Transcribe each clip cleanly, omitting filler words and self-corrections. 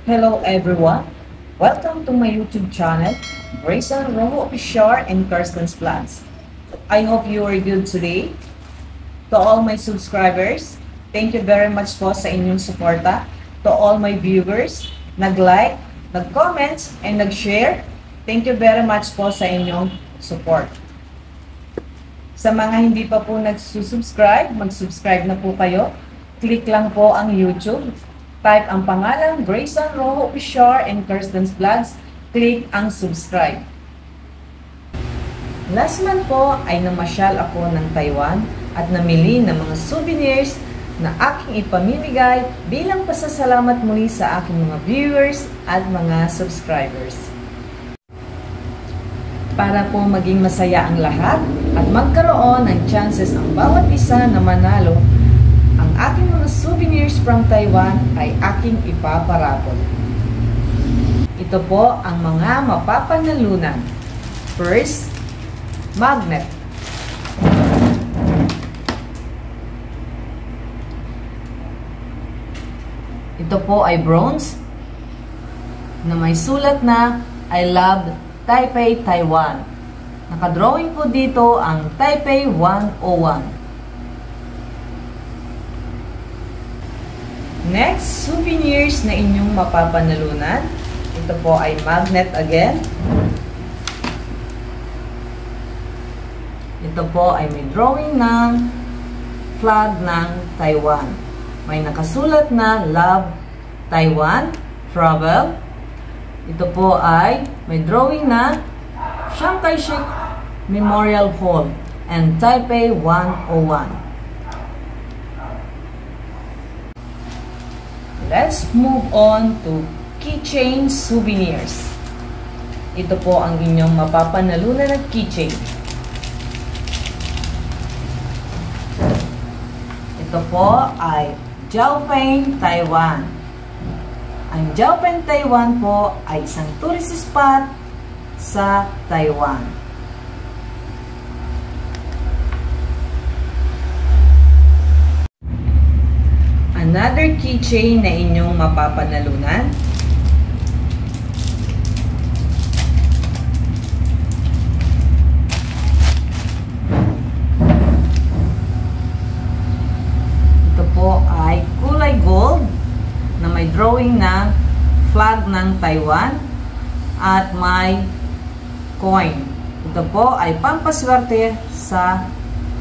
Hello everyone! Welcome to my YouTube channel, Grayson Rojo Official and Kirsten's Vlogs. I hope you are good today. To all my subscribers, thank you very much po sa inyong suporta. To all my viewers, nag-like, nag-comments, and nag-share, thank you very much po sa inyong support. Sa mga hindi pa po nagsusubscribe, mag-subscribe na po kayo. Click lang po ang YouTube. Type ang pangalan Grayson Rojo Official and Kirsten's Vlogs. Click ang subscribe. Last month po ay namasyal ako ng Taiwan at namili ng mga souvenirs na aking ipamimigay bilang pasasalamat muli sa aking mga viewers at mga subscribers. Para po maging masaya ang lahat at magkaroon ng chances ang bawat isa na manalo, ang aking mga souvenirs from Taiwan ay aking ipaparapol. Ito po ang mga mapapanalunan. First, magnet. Ito po ay bronze na may sulat na I love Taipei, Taiwan. Nakadrawing po dito ang Taipei 101. Next, souvenirs na inyong mapapanalunan. Ito po ay magnet again. Ito po ay may drawing ng flag ng Taiwan. May nakasulat na Love Taiwan Travel. Ito po ay may drawing na Chiang Kai-shek Memorial Hall and Taipei 101. Let's move on to keychain souvenirs. Ito po ang inyong mapapanalunan ng keychain. Ito po ay Jiaofeng, Taiwan. Ang Jiaofeng, Taiwan po ay isang tourist spot sa Taiwan. Another keychain na inyong mapapanalunan. Ito po ay kulay gold na may drawing ng flag ng Taiwan at may coin. Ito po ay pampaswerte sa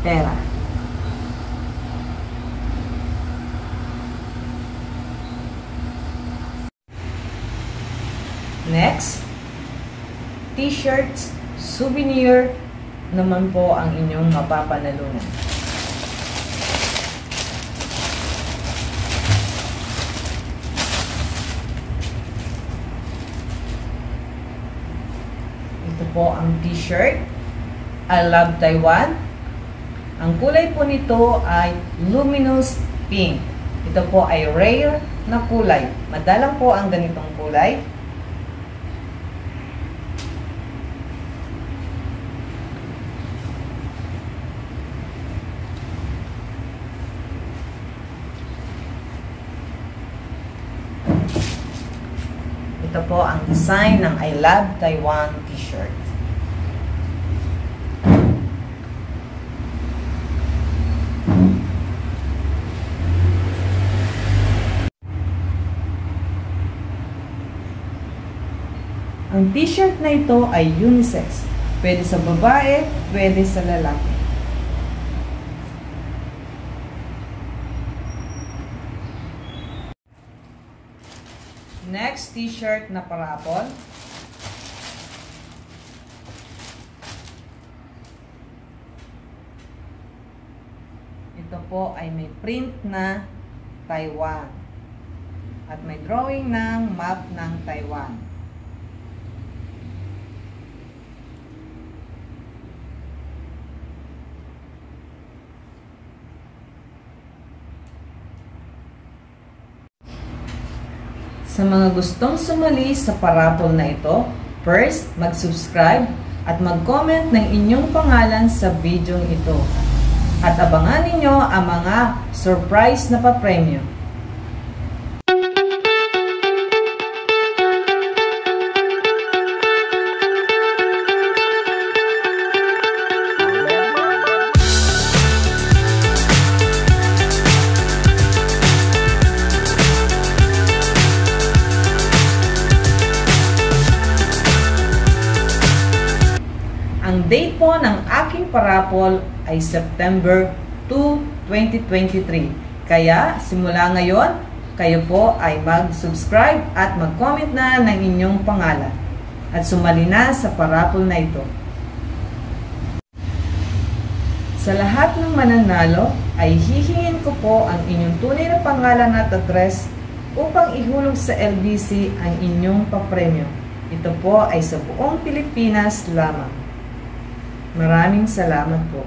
pera. Next, t-shirts, souvenir naman po ang inyong mapapanalunan. Ito po ang t-shirt, I love Taiwan. Ang kulay po nito ay luminous pink. Ito po ay rare na kulay. Madalang po ang ganitong kulay. Ito po ang design ng I Love Taiwan t-shirt. Ang t-shirt na ito ay unisex. Pwede sa babae, pwede sa lalaki. Next, t-shirt na parapol. Ito po ay may print na Taiwan. At may drawing ng map ng Taiwan. Sa mga gustong sumali sa parapol na ito, first, mag-subscribe at mag-comment ng inyong pangalan sa video ito. At abangan ninyo ang mga surprise na papremyo. po ng aking parapol ay September 2, 2023. Kaya simula ngayon, kayo po ay mag-subscribe at mag-comment na ng inyong pangalan at sumali na sa parapol na ito. Sa lahat ng mananalo ay hihingin ko po ang inyong tunay na pangalan at address upang ihulog sa LBC ang inyong papremyo. Ito po ay sa buong Pilipinas lamang. Maraming salamat po.